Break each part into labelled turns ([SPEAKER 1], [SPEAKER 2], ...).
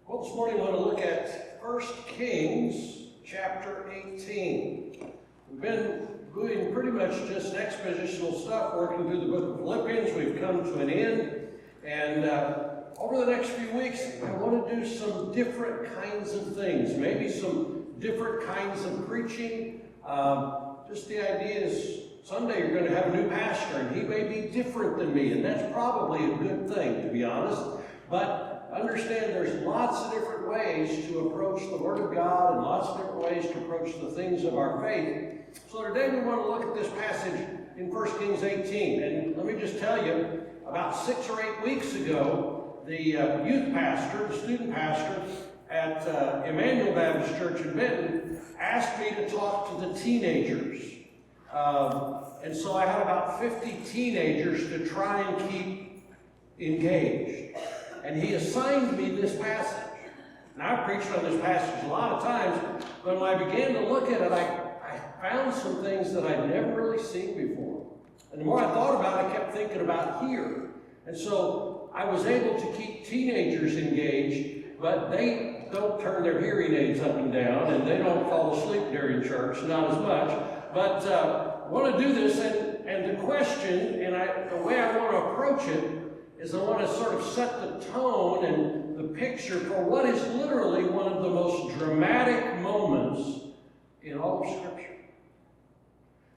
[SPEAKER 1] Well, this morning I want to look at 1 Kings chapter 18. We've been doing pretty much just expositional stuff, working through the book of Philippians. We've come to an end. And over the next few weeks, I want to do some different kinds of things, maybe some different kinds of preaching. Just the idea is someday you're going to have a new pastor, and he may be different than me, and that's probably a good thing, to be honest. But understand there's lots of different ways to approach the Word of God and lots of different ways to approach the things of our faith. So today we want to look at this passage in 1 Kings 18. And let me just tell you, about 6 or 8 weeks ago, the youth pastor, the student pastor at Emmanuel Baptist Church in Benton asked me to talk to the teenagers. And so I had about 50 teenagers to try and keep engaged. And he assigned me this passage. Now, I've preached on this passage a lot of times, but when I began to look at it, I found some things that I'd never really seen before. And the more I thought about it, I kept thinking about here. And so I was able to keep teenagers engaged, but they don't turn their hearing aids up and down, and they don't fall asleep during church, not as much. But I want to do this, and the question, and the way I want to approach it, is I want to sort of set the tone and the picture for what is literally one of the most dramatic moments in all of Scripture.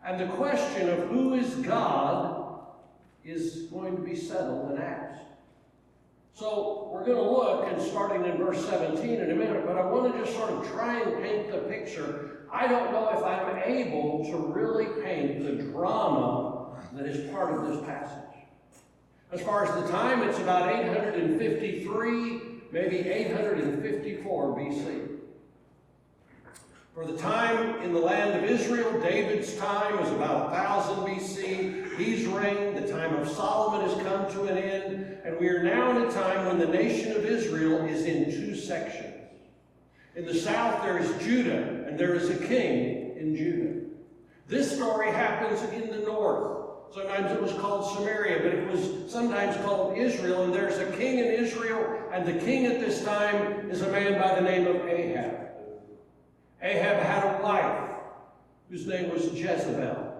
[SPEAKER 1] And the question of who is God is going to be settled and asked. So we're going to look, and starting in verse 17 in a minute, but I want to just sort of try and paint the picture. I don't know if I'm able to really paint the drama that is part of this passage. As far as the time, it's about 853, maybe 854 BC. For the time in the land of Israel, David's time is about 1000 BC. He's reigned. The time of Solomon has come to an end. And we are now in a time when the nation of Israel is in two sections. In the south, there is Judah, and there is a king in Judah. This story happens in the north. Sometimes it was called Samaria, but it was sometimes called Israel. And there's a king in Israel, and the king at this time is a man by the name of Ahab. Ahab had a wife whose name was Jezebel.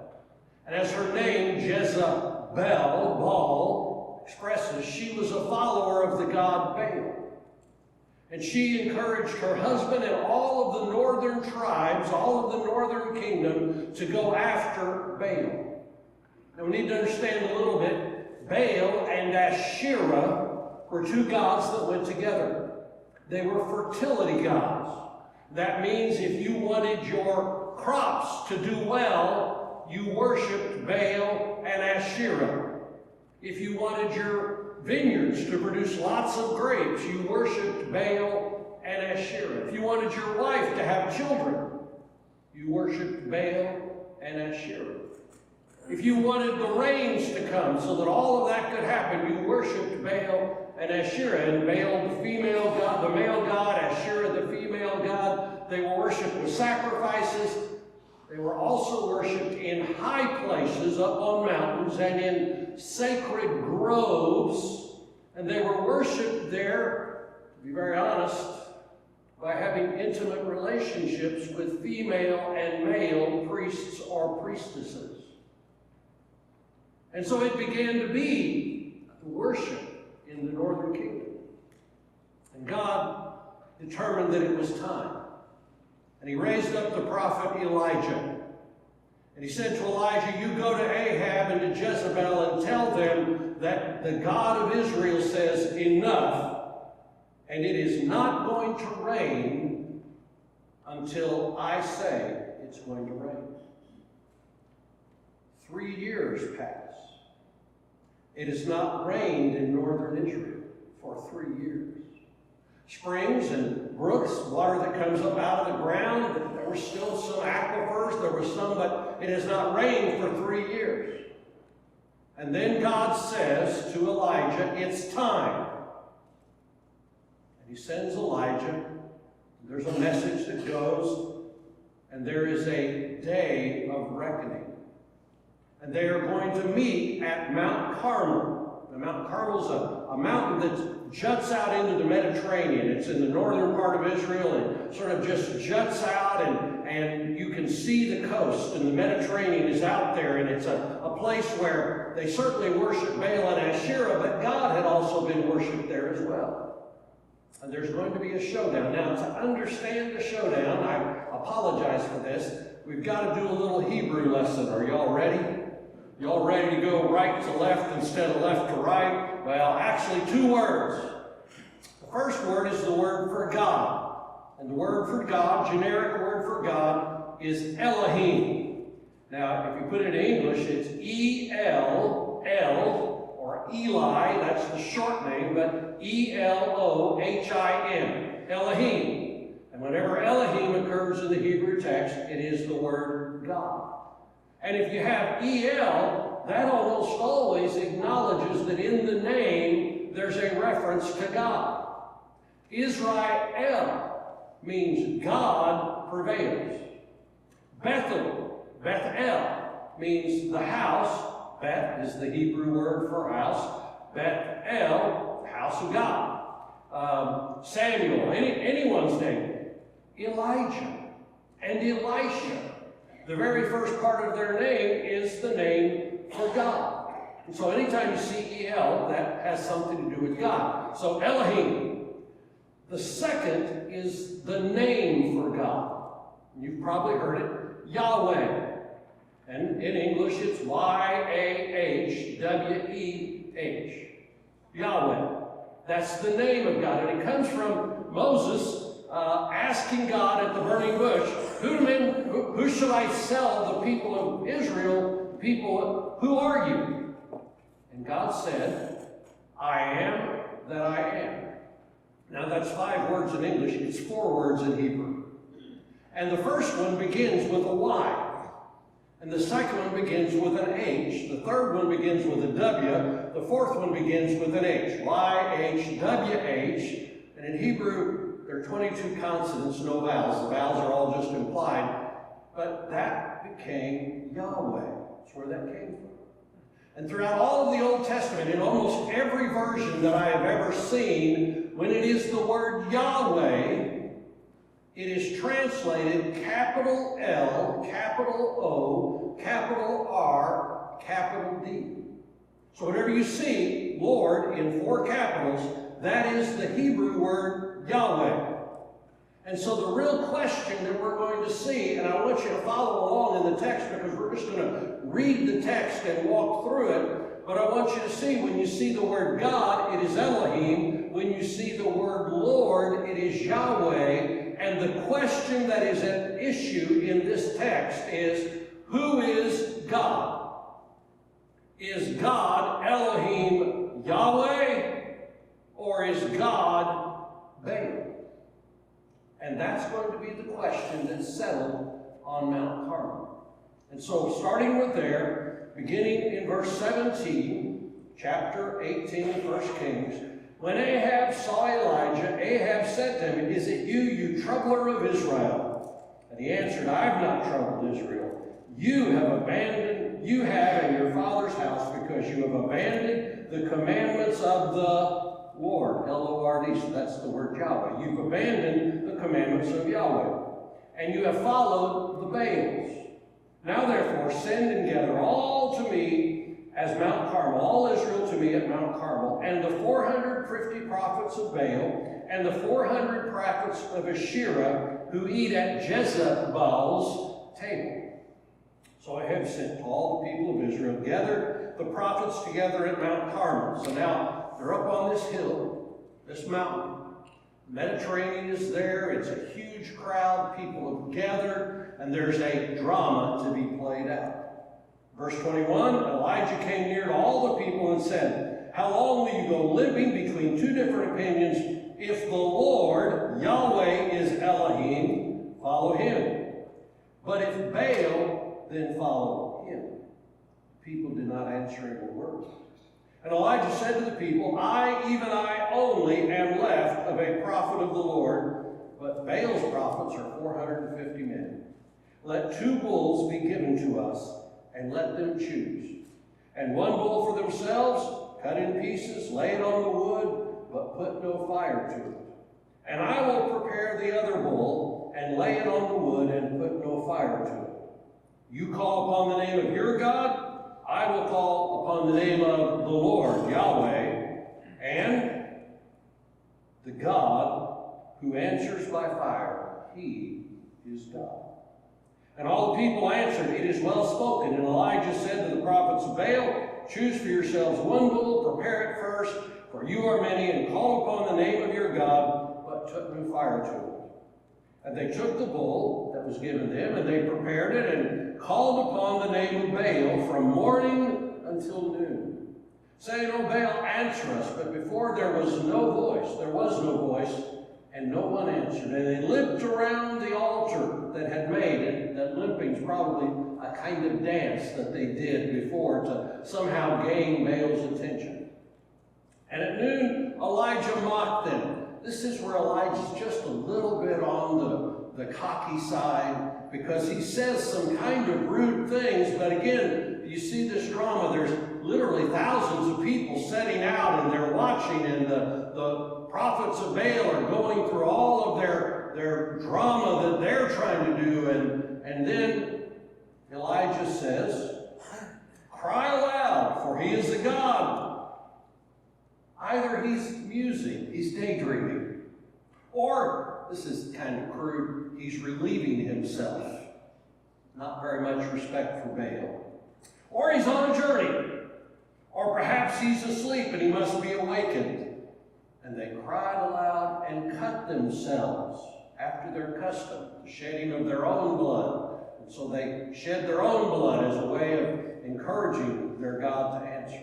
[SPEAKER 1] And as her name, Jezebel, Baal, expresses, she was a follower of the god Baal. And she encouraged her husband and all of the northern tribes, all of the northern kingdom, to go after Baal. Now we need to understand a little bit, Baal and Asherah were two gods that went together. They were fertility gods. That means if you wanted your crops to do well, you worshipped Baal and Asherah. If you wanted your vineyards to produce lots of grapes, you worshipped Baal and Asherah. If you wanted your wife to have children, you worshipped Baal and Asherah. If you wanted the rains to come so that all of that could happen, you worshipped Baal and Asherah. And Baal, the female god, the male god, Asherah, the female god, they were worshipped with sacrifices. They were also worshipped in high places up on mountains and in sacred groves. And they were worshipped there, to be very honest, by having intimate relationships with female and male priests or priestesses. And so it began to be worship in the northern kingdom. And God determined that it was time. And he raised up the prophet Elijah. And he said to Elijah, you go to Ahab and to Jezebel and tell them that the God of Israel says enough, and it is not going to rain until I say it's going to rain. 3 years pass. It has not rained in northern Israel for 3 years. Springs and brooks, water that comes up out of the ground, there were still some aquifers, there were some, but it has not rained for 3 years. And then God says to Elijah, it's time. And he sends Elijah. There's a message that goes, and there is a day of reckoning. And they are going to meet at Mount Carmel. Now Mount Carmel's a mountain that juts out into the Mediterranean. It's in the northern part of Israel, and sort of just juts out, and you can see the coast, and the Mediterranean is out there, and it's a place where they certainly worship Baal and Asherah, but God had also been worshipped there as well. And there's going to be a showdown. Now, to understand the showdown, I apologize for this, we've got to do a little Hebrew lesson. Are y'all ready? Y'all ready to go right to left instead of left to right? Well, actually 2 words. The first word is the word for God. And the word for God, generic word for God, is Elohim. Now, if you put it in English, it's E-L-L, or Eli, that's the short name, but E-L-O-H-I-M, Elohim. And whenever Elohim occurs in the Hebrew text, it is the word God. And if you have E-L, that almost always acknowledges that in the name there's a reference to God. Israel means God prevails. Bethel means the house. Beth is the Hebrew word for house. Beth-El, house of God. Samuel, anyone's name. Elijah and Elisha. The very first part of their name is the name for God. And so anytime you see E-L, that has something to do with God. So Elohim. The second is the name for God. You've probably heard it, Yahweh. And in English, it's Y-A-H-W-E-H. Yahweh. That's the name of God. And it comes from Moses asking God at the burning bush, who shall I sell the people of Israel? People, who are you? And God said, I am that I am. Now that's 5 words in English. It's 4 words in Hebrew. And the first one begins with a Y. And the second one begins with an H. The third one begins with a W. The fourth one begins with an H. Y-H-W-H. And in Hebrew, there are 22 consonants, no vowels. The vowels are all just implied. But that became Yahweh. That's where that came from. And throughout all of the Old Testament, in almost every version that I have ever seen, when it is the word Yahweh, it is translated capital L, capital O, capital R, capital D. So whenever you see Lord in 4 capitals, that is the Hebrew word Yahweh. And so the real question that we're going to see, and I want you to follow along in the text because we're just going to read the text and walk through it, but I want you to see when you see the word God, it is Elohim. When you see the word Lord, it is Yahweh. And the question that is at issue in this text is, who is God? Is God Elohim Yahweh, or is God Baal? And that's going to be the question that's settled on Mount Carmel. And so starting with there, beginning in verse 17, chapter 18 of 1 Kings, when Ahab saw Elijah, Ahab said to him, Is it you, you troubler of Israel? And he answered, I have not troubled Israel. You have and your father's house, because you have abandoned the commandments of the Lord, L-O-R-D, so that's the word Yahweh. You've abandoned the commandments of Yahweh, and you have followed the Baals. Now therefore send and gather all to me as Mount Carmel, all Israel to me at Mount Carmel, and the 450 prophets of Baal, and the 400 prophets of Asherah, who eat at Jezebel's table. So I have sent all the people of Israel, gathered the prophets together at Mount Carmel. So now they're up on this hill, this mountain. The Mediterranean is there. It's a huge crowd. People have gathered, and there's a drama to be played out. Verse 21, Elijah came near to all the people and said, How long will you go limping between 2 different opinions? If the Lord, Yahweh, is Elohim, follow him. But if Baal, then follow him. People did not answer him a word. And Elijah said to the people, even I only, am left of a prophet of the Lord, but Baal's prophets are 450 men. Let 2 bulls be given to us, and let them choose. And 1 bull for themselves, cut in pieces, lay it on the wood, but put no fire to it. And I will prepare the other bull, and lay it on the wood, and put no fire to it. You call upon the name of your God, I will call upon the name of the Lord, Yahweh, and the God who answers by fire, he is God. And all the people answered, It is well spoken. And Elijah said to the prophets of Baal, Choose for yourselves one bull, prepare it first, for you are many, and call upon the name of your God, but took no fire to it. And they took the bull that was given them, and they prepared it, and called upon the name of Baal from morning until noon, saying, O Baal, answer us. But before there was no voice, and no one answered. And they limped around the altar that had made it. That limping's probably a kind of dance that they did before to somehow gain Baal's attention. And at noon, Elijah mocked them. This is where Elijah's just a little bit on the cocky side, because he says some kind of rude things. But again, you see this drama. There's literally thousands of people setting out, and they're watching, and the prophets of Baal are going through all of their drama that they're trying to do. And then Elijah says, Cry aloud, for he is a God. Either he's musing, he's daydreaming, or, this is kind of crude, he's relieving himself. Not very much respect for Baal. Or he's on a journey. Or perhaps he's asleep and he must be awakened. And they cried aloud and cut themselves after their custom, the shedding of their own blood. And so they shed their own blood as a way of encouraging their God to answer.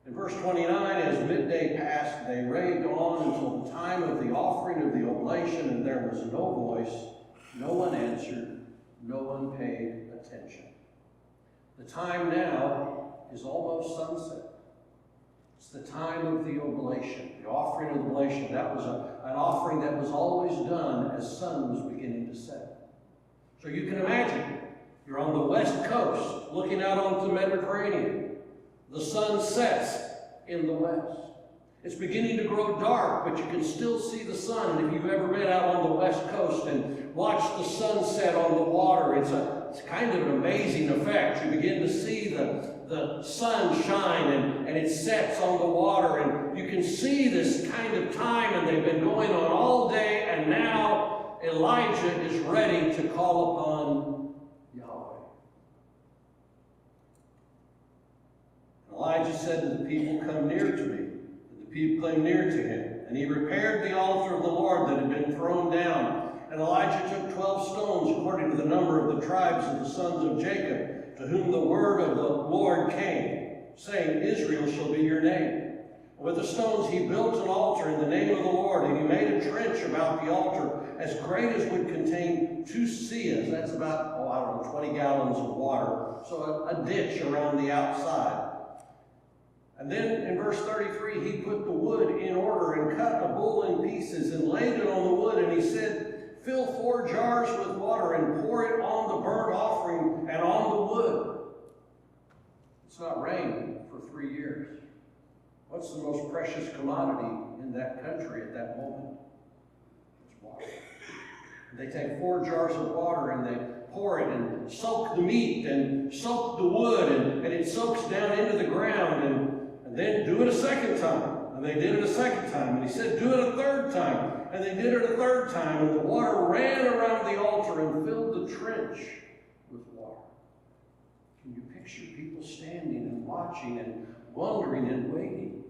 [SPEAKER 1] In verse 29, as midday passed, they raved on until the time of the offering of the oblation, and there was no voice, no one answered, no one paid attention. The time now is almost sunset. It's the time of the oblation, the offering of the oblation. That was an offering that was always done as sun was beginning to set. So you can imagine, you're on the west coast, looking out onto the Mediterranean. The sun sets in the west. It's beginning to grow dark, but you can still see the sun. And if you've ever been out on the west coast and watched the sunset on the water, it's kind of an amazing effect. You begin to see the sun shine, and it sets on the water, and you can see this kind of time, and they've been going on all day, and now Elijah is ready to call upon Yahweh. Elijah said to the people, Come near to me. And the people came near to him. And he repaired the altar of the Lord that had been thrown down. And Elijah took 12 stones according to the number of the tribes of the sons of Jacob, to whom the word of the Lord came, saying, Israel shall be your name. And with the stones he built an altar in the name of the Lord, and he made a trench about the altar as great as would contain 2 seahs. That's about, 20 gallons of water. So a ditch around the outside. And then in verse 33, he put the wood in order and cut a bull in pieces and laid it on the wood. And he said, Fill 4 jars with water and pour it on the burnt offering and on the wood. It's not rained for 3 years. What's the most precious commodity in that country at that moment? It's water. They take 4 jars of water and they pour it and soak the meat and soak the wood, and it soaks down into the ground, and then do it a second time. And they did it a second time. And he said, do it a third time. And they did it a third time. And the water ran around the altar and filled the trench with water. Can you picture people standing and watching and wondering and waiting?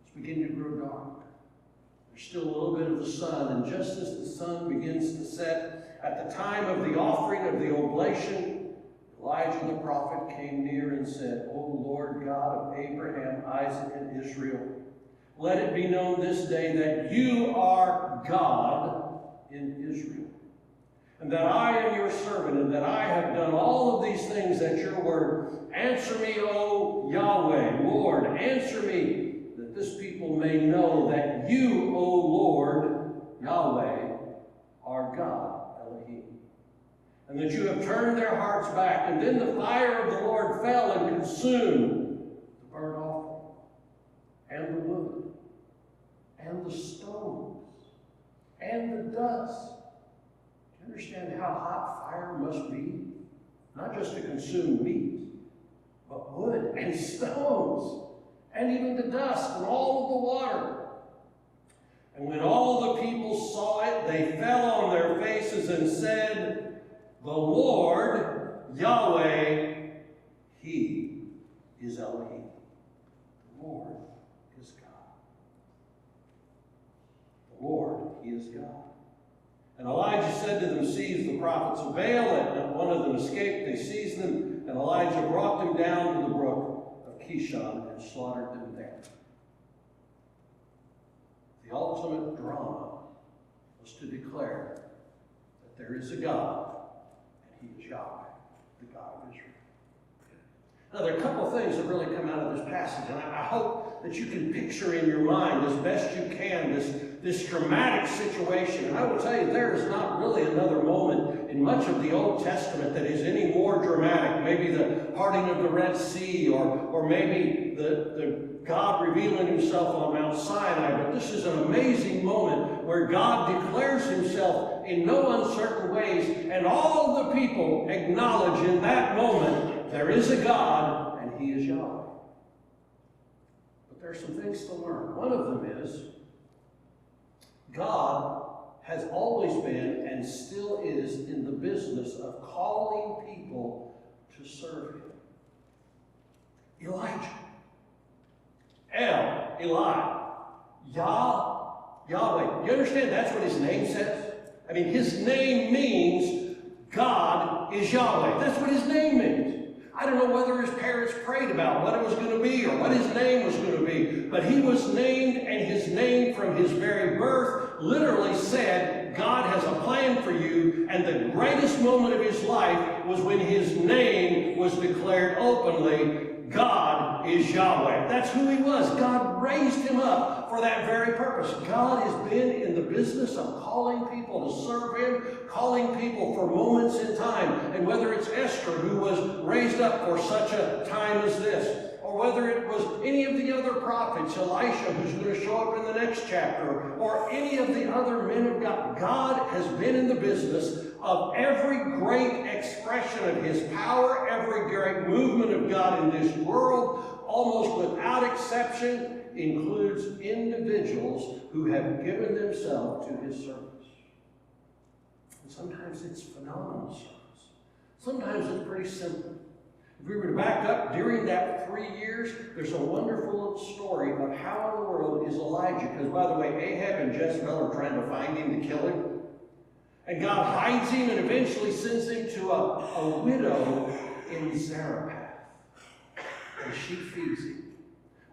[SPEAKER 1] It's beginning to grow dark. There's still a little bit of the sun. And just as the sun begins to set, at the time of the offering of the oblation, Elijah the prophet came near and said, O Lord God of Abraham, Isaac, and Israel, let it be known this day that you are God in Israel, and that I am your servant, and that I have done all of these things at your word. Answer me, O Yahweh, Lord, answer me, that this people may know that you, O Lord, Yahweh, are God. And that you have turned their hearts back. And then the fire of the Lord fell and consumed the burnt offering. and the wood, and the stones, and the dust. Do you understand how hot fire must be? Not just to consume meat, but wood and stones, and even the dust and all of the water. And when all the people saw it, they fell on their faces and said, "The Lord, Yahweh, He is Elohim." The Lord is God. The Lord, He is God. And Elijah said to them, "Seize the prophets of Baal." And one of them escaped. They seized them, and Elijah brought them down to the brook of Kishon and slaughtered them there. The ultimate drama was to declare that there is a God, and He is Yahweh, the God of Israel. Now, there are a couple of things that really come out of this passage, and I hope that you can picture in your mind as best you can this dramatic situation. And I will tell you, there is not really another moment in much of the Old Testament that is any more dramatic. Maybe the parting of the Red Sea, or maybe the God revealing Himself on Mount Sinai. But this is an amazing moment where God declares Himself in no uncertain ways, and all the people acknowledge in that moment there is a God, and He is Yahweh. But there are some things to learn. One of them is God has always been and still is in the business of calling people to serve Him. Elijah. El, Eli. Yahweh. You understand that's what His name says? I mean, His name means God is Yahweh. That's what His name means. I don't know whether His parents prayed about what it was going to be or what His name was going to be, but He was named, and His name from His very birth literally said, God has a plan for you, and the greatest moment of His life was when His name was declared openly, God is Yahweh. That's who He was. God raised Him up for that very purpose. God has been in the business of calling people to serve Him, calling people for moments in time. And whether it's Esther, who was raised up for such a time as this, or whether it was any of the other prophets, Elisha, who's going to show up in the next chapter, or any of the other men of God, God has been in the business of every great expression of His power, every great movement of God in this world, almost without exception, includes individuals who have given themselves to His service. And sometimes it's phenomenal service. Sometimes it's pretty simple. If we were to back up during that 3 years, there's a wonderful story of how in the world is Elijah. Because, by the way, Ahab and Jezebel are trying to find him to kill him. And God hides him and eventually sends him to a widow in Zarephath. And she feeds him.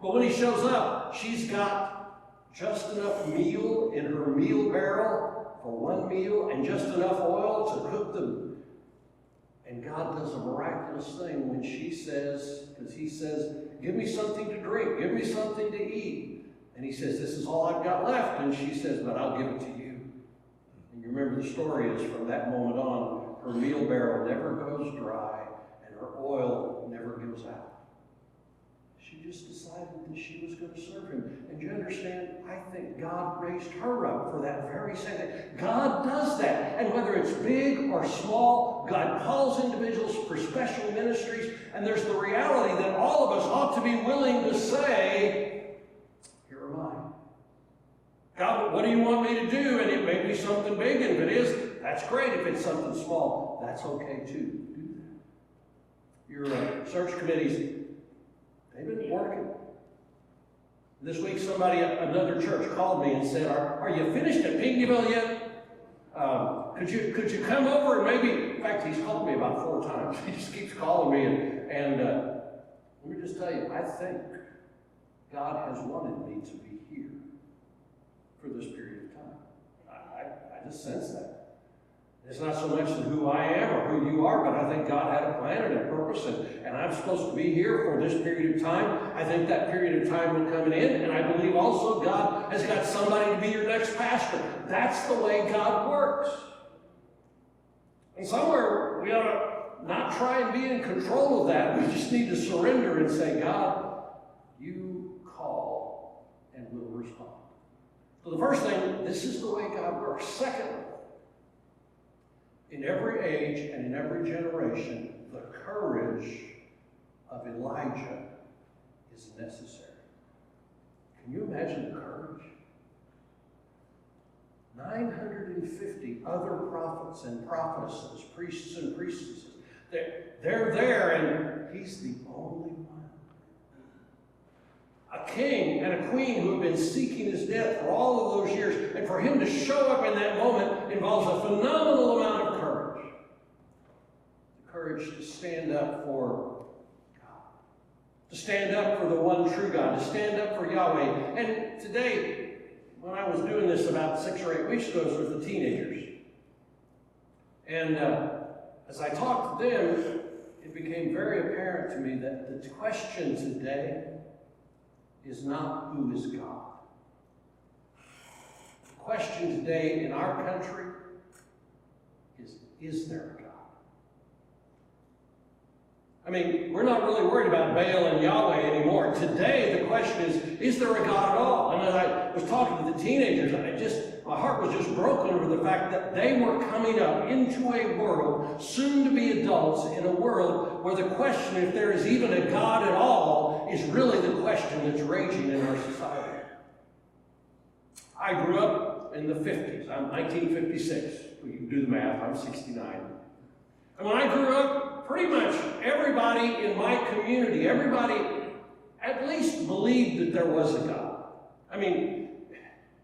[SPEAKER 1] But when he shows up, she's got just enough meal in her meal barrel for one meal and just enough oil to cook them. And God does a miraculous thing when she says, because he says, "Give me something to drink, give me something to eat." And he says, "This is all I've got left." And she says, "But I'll give it to you." And you remember the story is from that moment on, her meal barrel never goes dry and her oil never goes out. She just decided that she was going to serve Him. And you understand, I think God raised her up for that very same thing. God does that. And whether it's big or small, God calls individuals for special ministries. And there's the reality that all of us ought to be willing to say, "Here am I. God, what do you want me to do?" And it may be something big, and if it is, that's great. If it's something small, that's okay too. Do that. Your search committees, they've been working. This week, another church called me and said, "Are you finished at Pinckneyville yet? Could you come over and maybe," in fact, he's called me about 4 times. He just keeps calling me. And let me just tell you, I think God has wanted me to be here for this period of time. I just sense that. It's not so much who I am or who you are, but I think God had a plan and a purpose, and I'm supposed to be here for this period of time. I think that period of time will come to an end, and I believe also God has got somebody to be your next pastor. That's the way God works. And somewhere we ought to not try and be in control of that. We just need to surrender and say, "God, you call, So the first thing, this is the way God works. Secondly, in every age and in every generation, the courage of Elijah is necessary. Can you imagine the courage? 950 other prophets and prophetesses, priests and priestesses. They're there, and he's the only one. A king and a queen who have been seeking his death for all of those years, and for him to show up in that moment involves a phenomenal amount of courage. The courage to stand up for God, to stand up for the one true God, to stand up for Yahweh. And today, when I was doing this about 6 or 8 weeks ago, it was with the teenagers. And as I talked to them, it became very apparent to me that the question today is not who is God. The question today in our country is there a God? I mean, we're not really worried about Baal and Yahweh anymore. Today, the question is there a God at all? And as I was talking to the teenagers, my heart was just broken over the fact that they were coming up into a world, soon to be adults, in a world where the question if there is even a God at all is really the question that's raging in our society. I grew up in the 50s. I'm 1956. We can do the math. I'm 69. And when I grew up, pretty much everybody in my community, everybody at least believed that there was a God. I mean,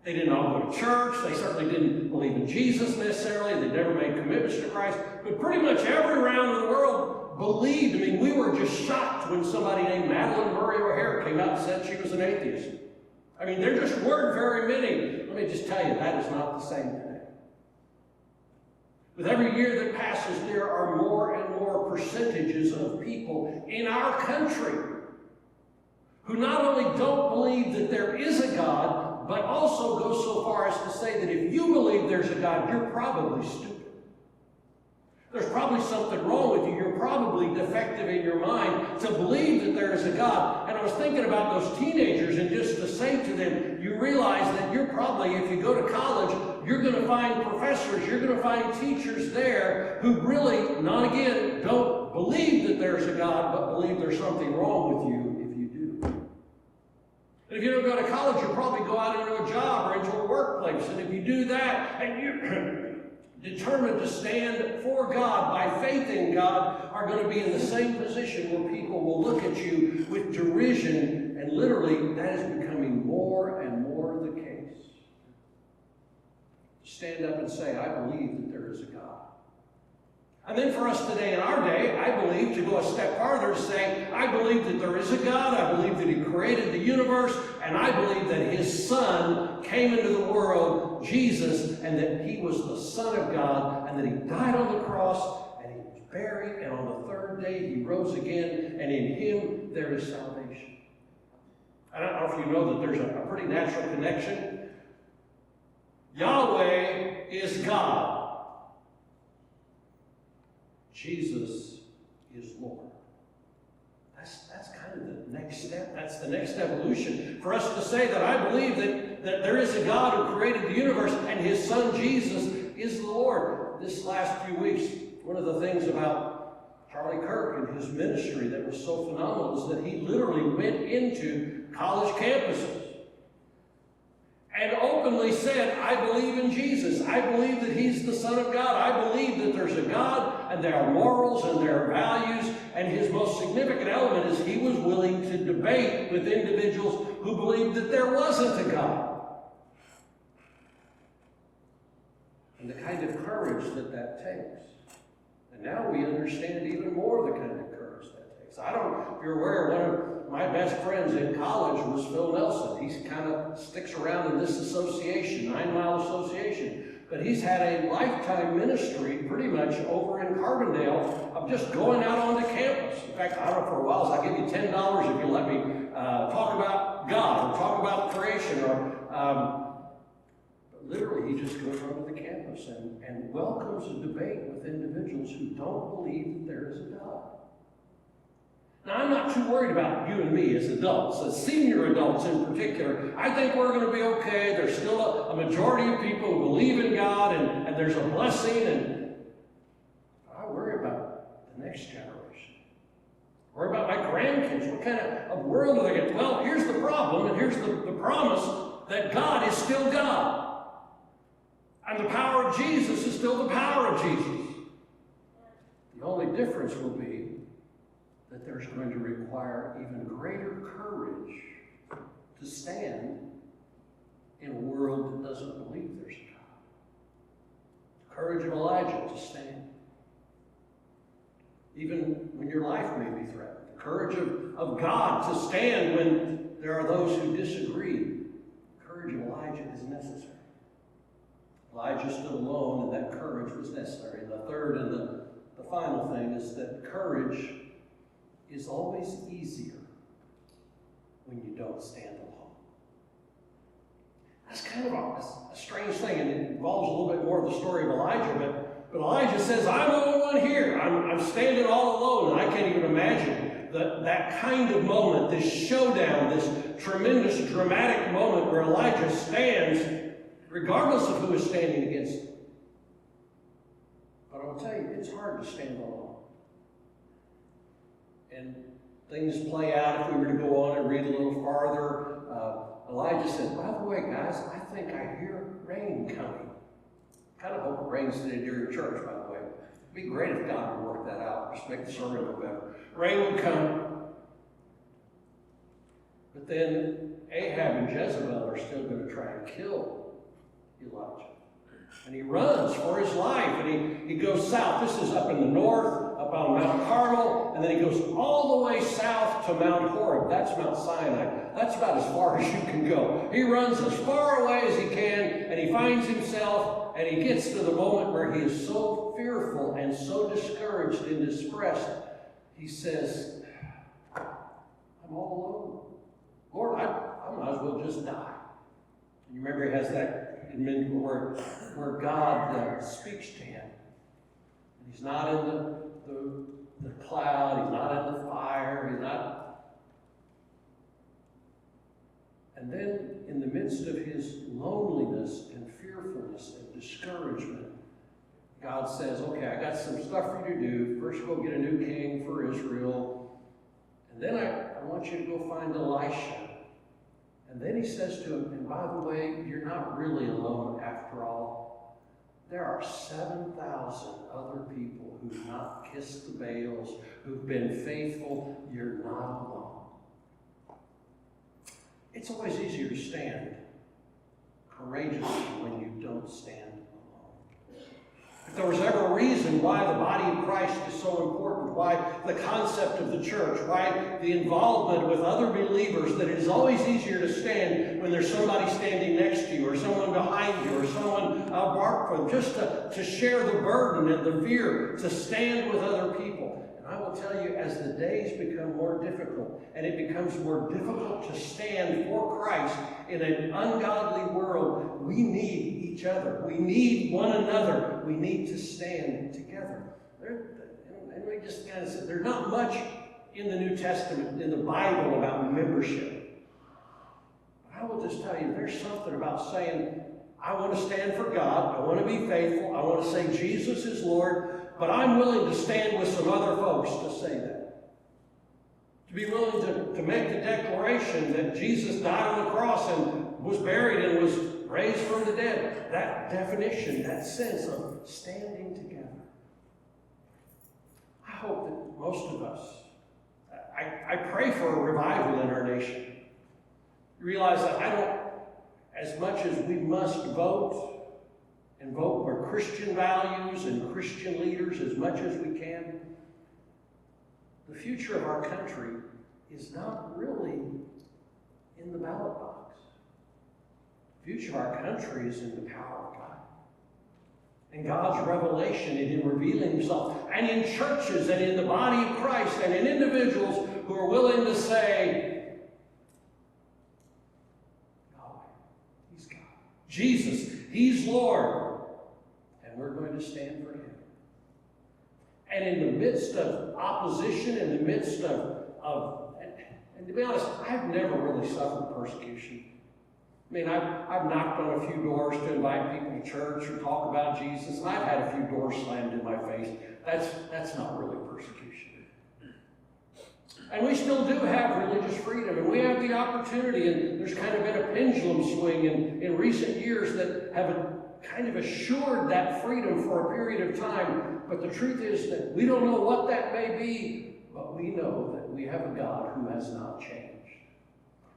[SPEAKER 1] they didn't all go to church. They certainly didn't believe in Jesus necessarily. They never made commitments to Christ. But pretty much every round of the world believed. I mean, we were just shocked when somebody named Madeline Murray O'Hare came out and said she was an atheist. I mean, there just weren't very many. Let me just tell you, that is not the same today. With every year that passes, there are more and more percentages of people in our country who not only don't believe that there is a God, but also go so far as to say that if you believe there's a God, you're probably stupid. There's probably something wrong with you. You're probably defective in your mind to believe that there is a God. And I was thinking about those teenagers, and just to say to them, you realize that you're probably, if you go to college, you're going to find professors, you're going to find teachers there who really, not again, don't believe that there's a God, but believe there's something wrong with you if you do. And if you don't go to college, you'll probably go out into a job or into a workplace. And if you do that, and you're determined to stand for God by faith in God, are going to be in the same position where people will look at you with derision, and literally that is becoming more and more the case. Stand up and say, I believe that there is a God. And then for us today, in our day, I believe, to go a step farther, to say, I believe that there is a God, I believe that He created the universe, and I believe that His Son came into the world, Jesus, and that He was the Son of God, and that He died on the cross, and He was buried, and on the third day He rose again, and in Him there is salvation. I don't know if you know that there's a pretty natural connection. Yahweh is God. Jesus is Lord. That's kind of the next step. That's the next evolution. For us to say that I believe that there is a God who created the universe and His Son Jesus is the Lord. This last few weeks, one of the things about Charlie Kirk and his ministry that was so phenomenal is that he literally went into college campuses and openly said, I believe in Jesus. I believe that He's the Son of God. I believe that there's a God, and there are morals, and there are values. And his most significant element is he was willing to debate with individuals who believed that there wasn't a God. And the kind of courage that takes. And now we understand even more the kind of courage that takes. I don't know if you're aware, one of my best friends in college was Phil Nelson. He kind of sticks around in this association, 9 Mile Association. But he's had a lifetime ministry pretty much over in Carbondale of just going out onto campus. In fact, I don't know, for a while, I'll give you $10 if you let me talk about God or talk about creation. But literally, he just goes onto the campus and welcomes a debate with individuals who don't believe that there is a God. Now, I'm not too worried about you and me as adults, as senior adults in particular. I think we're going to be okay. There's still a majority of people who believe in God and there's a blessing. And I worry about the next generation. I worry about my grandkids. What kind of world do they get? Well, here's the problem, and here's the promise that God is still God. And the power of Jesus is still the power of Jesus. The only difference will be that there's going to require even greater courage to stand in a world that doesn't believe there's a God. The courage of Elijah to stand. Even when your life may be threatened. The courage of God to stand when there are those who disagree. The courage of Elijah is necessary. Elijah stood alone, and that courage was necessary. And the third and the final thing is that courage is always easier when you don't stand alone. That's kind of a strange thing, and it involves a little bit more of the story of Elijah, but Elijah says, I'm the only one here. I'm standing all alone, and I can't even imagine that kind of moment, this showdown, this tremendous, dramatic moment where Elijah stands, regardless of who is standing against him. But I will tell you, it's hard to stand alone. And things play out. If we were to go on and read a little farther, Elijah said, by the way, guys, I think I hear rain coming. Kind of hope it rains today during church, by the way. It'd be great if God would work that out, just make the sermon a little better. Rain would come. But then Ahab and Jezebel are still going to try and kill Elijah. And he runs for his life, and he goes south. This is up in the north, up on Mount Carmel, and then he goes all the way south to Mount Horeb. That's Mount Sinai. That's about as far as you can go. He runs as far away as he can, and he finds himself, and he gets to the moment where he is so fearful and so discouraged and distressed. He says, I'm all alone. Lord, I might as well just die. You remember he has that where God speaks to him. And he's not in the cloud, he's not in the fire, he's not. And then in the midst of his loneliness and fearfulness and discouragement, God says, okay, I got some stuff for you to do. First go get a new king for Israel. And then I want you to go find Elisha. And then he says to him, and by the way, you're not really alone after all. There are 7,000 other people who've not kissed the Baals, who've been faithful. You're not alone. It's always easier to stand courageously when you don't stand alone. If there was ever a reason why the body of Christ is so important, why the concept of the church, why the involvement with other believers, that it is always easier to stand when there's somebody standing next to you, or someone behind you, or someone apart from, just to share the burden and the fear, to stand with other people. And I will tell you, as the days become more difficult, and it becomes more difficult to stand for Christ in an ungodly world, we need each other. We need one another. We need to stand together. And we just kind of said, there's not much in the New Testament, in the Bible, about membership. But I will just tell you, there's something about saying, I want to stand for God. I want to be faithful. I want to say Jesus is Lord. But I'm willing to stand with some other folks to say that. To be willing to make the declaration that Jesus died on the cross and was buried and was raised from the dead. That definition, that sense of standing together. I hope that most of us, I pray for a revival in our nation. You realize that I don't, as much as we must vote, and vote for Christian values and Christian leaders as much as we can, the future of our country is not really in the ballot box. The future of our country is in the power of God. And God's revelation and in revealing himself, and in churches and in the body of Christ and in individuals who are willing to say, Yahweh, he's God. Jesus, he's Lord. And we're going to stand for him. And in the midst of opposition, in the midst of and to be honest, I've never really suffered persecution. I mean, I've knocked on a few doors to invite people to church or talk about Jesus, and I've had a few doors slammed in my face. That's not really persecution. And we still do have religious freedom, and we have the opportunity, and there's kind of been a pendulum swing in recent years that have kind of assured that freedom for a period of time. But the truth is that we don't know what that may be, but we know that we have a God who has not changed.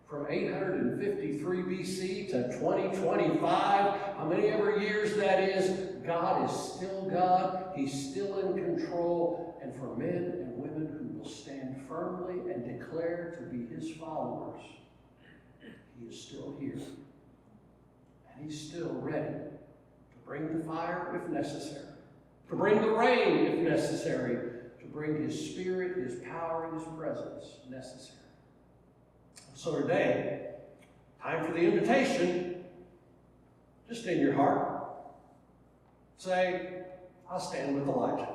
[SPEAKER 1] From 853 BC to 2025, how many ever years that is, God is still God. He's still in control. And for men and women who will stand firmly and declare to be his followers, he is still here. And he's still ready to bring the fire if necessary, to bring the rain if necessary, to bring his spirit, his power, his presence necessary. So today, time for the invitation. Just in your heart, say, I'll stand with Elijah.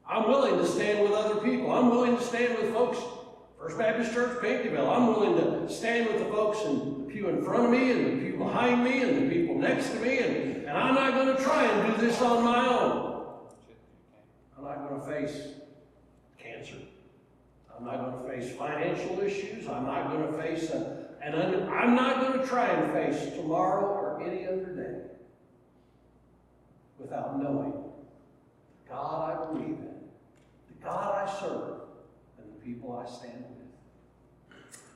[SPEAKER 1] I'm willing to stand with other people. I'm willing to stand with folks, First Baptist Church, Painterville. I'm willing to stand with the folks in the pew in front of me and the pew behind me and the people next to me. And I'm not going to try and do this on my own. I'm not going to face cancer. I'm not going to face financial issues. I'm not going to face I'm not going to try and face tomorrow or any other day without knowing the God I believe in, the God I serve, and the people I stand with.